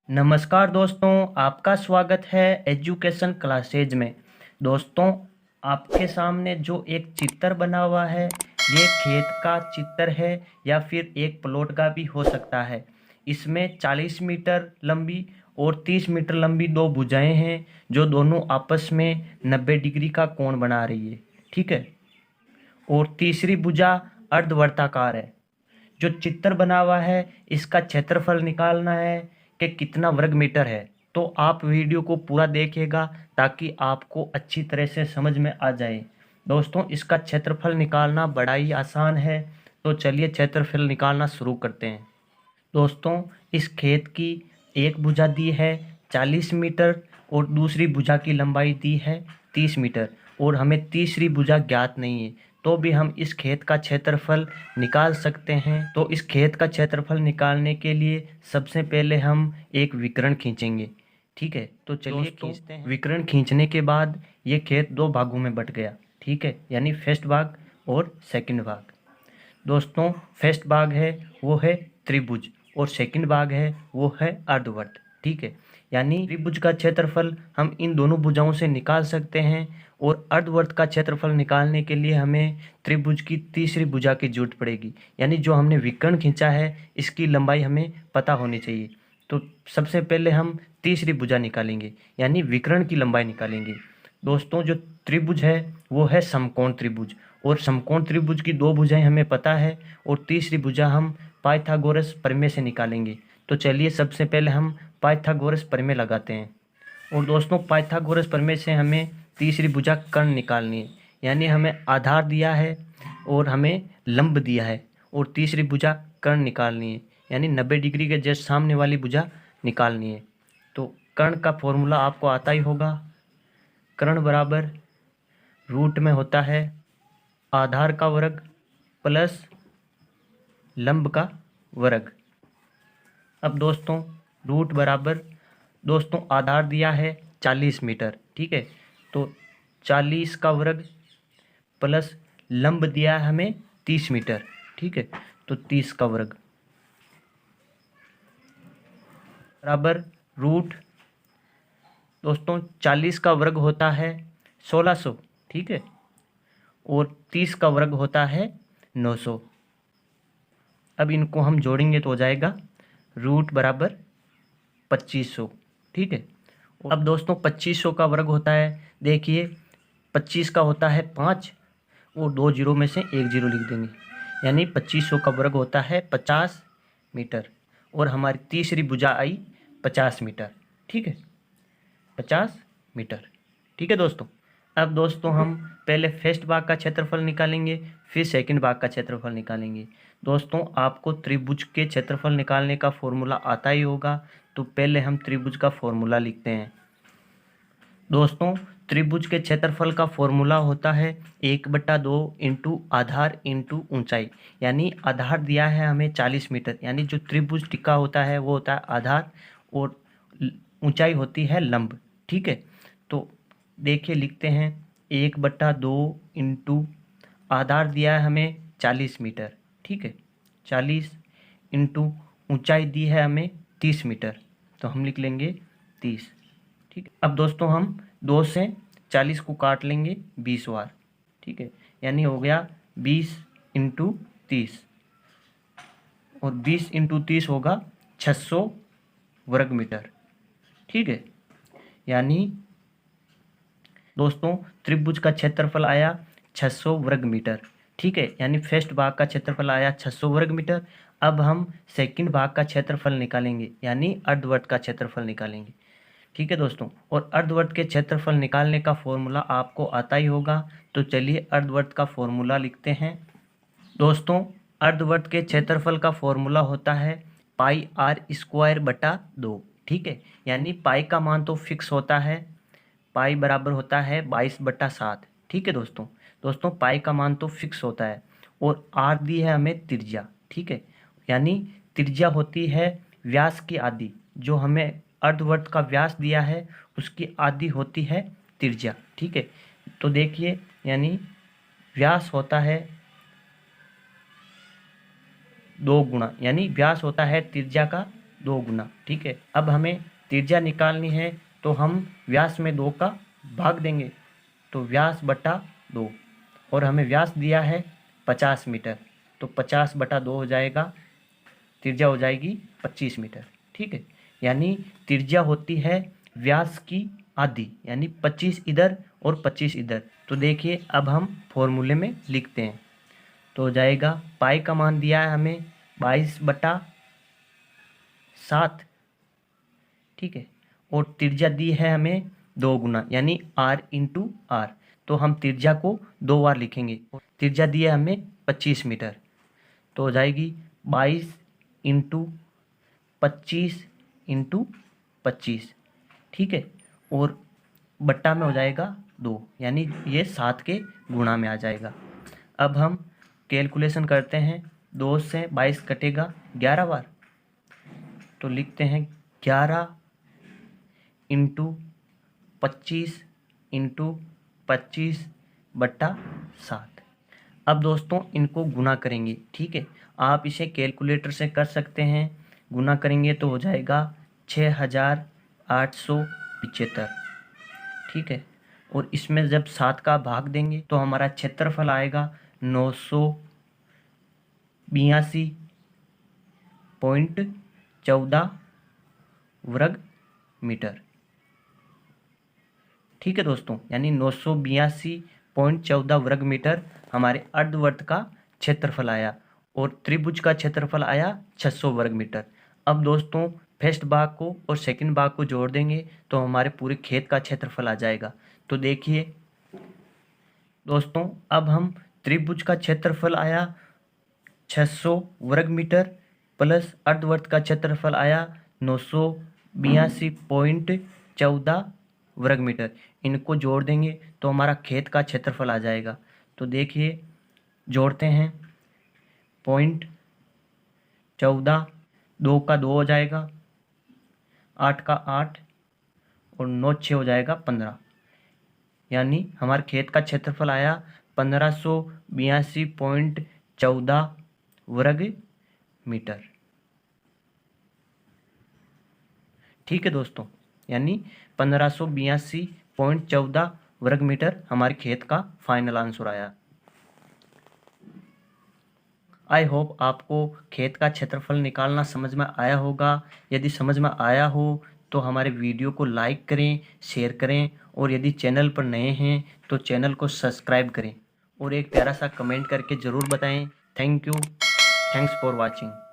नमस्कार दोस्तों, आपका स्वागत है एजुकेशन क्लासेज में। दोस्तों, आपके सामने जो एक चित्र बना हुआ है, ये खेत का चित्र है या फिर एक प्लॉट का भी हो सकता है। इसमें 40 मीटर लंबी और 30 मीटर लंबी दो भुजाएं हैं जो दोनों आपस में 90 डिग्री का कोण बना रही है। ठीक है। और तीसरी भुजा अर्धवर्ताकार है। जो चित्र बना हुआ है, इसका क्षेत्रफल निकालना है कि कितना वर्ग मीटर है। तो आप वीडियो को पूरा देखिएगा ताकि आपको अच्छी तरह से समझ में आ जाए। दोस्तों, इसका क्षेत्रफल निकालना बड़ा ही आसान है। तो चलिए क्षेत्रफल निकालना शुरू करते हैं। दोस्तों, इस खेत की एक भुजा दी है 40 मीटर और दूसरी भुजा की लंबाई दी है 30 मीटर और हमें तीसरी भुजा ज्ञात नहीं है। तो भी हम इस खेत का क्षेत्रफल निकाल सकते हैं। तो इस खेत का क्षेत्रफल निकालने के लिए सबसे पहले हम एक विकर्ण खींचेंगे। ठीक है, तो चलिए खींचते हैं। विकर्ण खींचने के बाद ये खेत दो भागों में बट गया। ठीक है, यानी फर्स्ट भाग और सेकंड भाग। दोस्तों, फर्स्ट भाग है वो है त्रिभुज और सेकंड भाग है वो है अर्धवर्त। ठीक है, यानी त्रिभुज का क्षेत्रफल हम इन दोनों भुजाओं से निकाल सकते हैं और अर्धवर्त का क्षेत्रफल निकालने के लिए हमें त्रिभुज की तीसरी भुजा की जरूरत पड़ेगी। यानी जो हमने विकर्ण खींचा है, इसकी लंबाई हमें पता होनी चाहिए। तो सबसे पहले हम तीसरी भुजा निकालेंगे, यानी विकर्ण की लंबाई निकालेंगे। दोस्तों, जो त्रिभुज है वो है समकोण त्रिभुज और समकोण त्रिभुज की दो भुजाएं हमें पता है और तीसरी भुजा हम पाइथागोरस प्रमेय से निकालेंगे। तो चलिए सबसे पहले हम पाइथागोरस प्रमेय लगाते हैं। और दोस्तों, पाइथागोरस प्रमेय से हमें तीसरी भुजा कर्ण निकालनी है। यानी हमें आधार दिया है और हमें लंब दिया है और तीसरी भुजा कर्ण निकालनी है, यानी 90 डिग्री के जस्ट सामने वाली भुजा निकालनी है। तो कर्ण का फॉर्मूला आपको आता ही होगा। कर्ण बराबर रूट में होता है आधार का वर्ग प्लस लंब का वर्ग। अब दोस्तों, रूट बराबर दोस्तों आधार दिया है 40 मीटर। ठीक है, तो 40 का वर्ग प्लस लंब दिया है हमें 30 मीटर। ठीक है, तो 30 का वर्ग बराबर रूट दोस्तों 40 का वर्ग होता है 1600। ठीक है, और 30 का वर्ग होता है 900। अब इनको हम जोड़ेंगे तो हो जाएगा रूट बराबर 2500। ठीक है, अब दोस्तों 2500 का वर्ग होता है, देखिए 25 का होता है 5 और 2 जीरो में से 1 जीरो लिख देंगे, यानी 2500 का वर्ग होता है 50 मीटर और हमारी तीसरी भुजा आई 50 मीटर। ठीक है, 50 मीटर। ठीक है दोस्तों, अब दोस्तों हम पहले फर्स्ट भाग का क्षेत्रफल निकालेंगे, फिर सेकंड भाग का क्षेत्रफल निकालेंगे। दोस्तों, आपको त्रिभुज के क्षेत्रफल निकालने का फॉर्मूला आता ही होगा। तो पहले हम त्रिभुज का फॉर्मूला लिखते हैं। दोस्तों, त्रिभुज के क्षेत्रफल का फॉर्मूला होता है 1/2 इंटू आधार इंटू ऊंचाई। यानी आधार दिया है हमें 40 मीटर, यानी जो त्रिभुज टिका होता है वो होता है आधार और ऊंचाई होती है लंब। ठीक है, तो देखिए लिखते हैं 1/2 इंटू आधार दिया है हमें 40 मीटर। ठीक है, 40 इंटू ऊंचाई दी है हमें 30 मीटर, तो हम लिख लेंगे 30। ठीक है, अब दोस्तों हम 2 से 40 को काट लेंगे 20 बार। ठीक है, यानी हो गया 20 इंटू 30 और 20 इंटू 30 होगा 600 वर्ग मीटर। ठीक है, यानी दोस्तों त्रिभुज का क्षेत्रफल आया 600 वर्ग मीटर। ठीक है, यानी फर्स्ट भाग का क्षेत्रफल आया 600 वर्ग मीटर। अब हम सेकंड भाग का क्षेत्रफल निकालेंगे, यानी अर्धवर्त का क्षेत्रफल निकालेंगे। ठीक है दोस्तों, और अर्धवर्त के क्षेत्रफल निकालने का फॉर्मूला आपको आता ही होगा। तो चलिए अर्धवर्त का फॉर्मूला लिखते हैं। दोस्तों, अर्धवर्त के क्षेत्रफल का फॉर्मूला होता है पाई आर स्क्वायर बटा 2। ठीक है, यानी पाई का मान तो फिक्स होता है, पाई बराबर होता है 22/7। ठीक है दोस्तों, दोस्तों पाई का मान तो फिक्स होता है और आर दी है हमें त्रिज्या। ठीक है, यानी त्रिज्या होती है व्यास की आधी। जो हमें अर्धवर्त का व्यास दिया है उसकी आधी होती है त्रिज्या। ठीक है, तो देखिए यानी व्यास होता है 2 गुना, यानी व्यास होता है त्रिज्या का 2 गुना। ठीक है, अब हमें त्रिज्या निकालनी है तो हम व्यास में 2 का भाग देंगे, तो व्यास बटा 2, और हमें व्यास दिया है 50 मीटर, तो 50 बटा 2 हो जाएगा, त्रिज्या हो जाएगी 25 मीटर। ठीक है, यानी त्रिज्या होती है व्यास की आधी, यानी 25 इधर और 25 इधर। तो देखिए अब हम फॉर्मूले में लिखते हैं, तो हो जाएगा पाई का मान दिया है हमें 22/7। ठीक है, और त्रिज्या दी है हमें 2 गुना, यानी r इंटू आर, तो हम त्रिज्या को 2 बार लिखेंगे। त्रिज्या दी है हमें 25 मीटर, तो हो जाएगी 22 इंटू 25 इंटू 25। ठीक है, और बट्टा में हो जाएगा 2, यानी ये 7 के गुणा में आ जाएगा। अब हम कैलकुलेशन करते हैं, 2 से 22 कटेगा 11 बार, तो लिखते हैं 11 इंटू 25 इंटू 25 बट्टा 7। अब दोस्तों इनको गुना करेंगे। ठीक है, आप इसे कैलकुलेटर से कर सकते हैं, गुना करेंगे तो हो जाएगा 6875। ठीक है, और इसमें जब 7 का भाग देंगे तो हमारा क्षेत्रफल आएगा 982.14 वर्ग मीटर। ठीक है दोस्तों, यानी 982.14 वर्ग मीटर हमारे अर्धवर्त का क्षेत्रफल आया, और त्रिभुज का क्षेत्रफल आया 600 वर्ग मीटर। अब दोस्तों फर्स्ट भाग को और सेकंड भाग को जोड़ देंगे तो हमारे पूरे खेत का क्षेत्रफल आ जाएगा। तो देखिए दोस्तों, अब हम त्रिभुज का क्षेत्रफल आया 600 वर्ग मीटर प्लस अर्धवर्त का क्षेत्रफल आया 982.14 वर्ग मीटर, इनको जोड़ देंगे तो हमारा खेत का क्षेत्रफल आ जाएगा। तो देखिए जोड़ते हैं, 0.14, 2 का 2 हो जाएगा, 8 का 8, और 9 6 हो जाएगा 15, यानी हमारे खेत का क्षेत्रफल आया 1582.14 वर्ग मीटर। ठीक है दोस्तों, यानी 1582.14 वर्ग मीटर हमारे खेत का फाइनल आंसर आया। आई होप आपको खेत का क्षेत्रफल निकालना समझ में आया होगा। यदि समझ में आया हो तो हमारे वीडियो को लाइक करें, शेयर करें, और यदि चैनल पर नए हैं तो चैनल को सब्सक्राइब करें, और एक प्यारा सा कमेंट करके ज़रूर बताएं। Thank you, thanks for watching.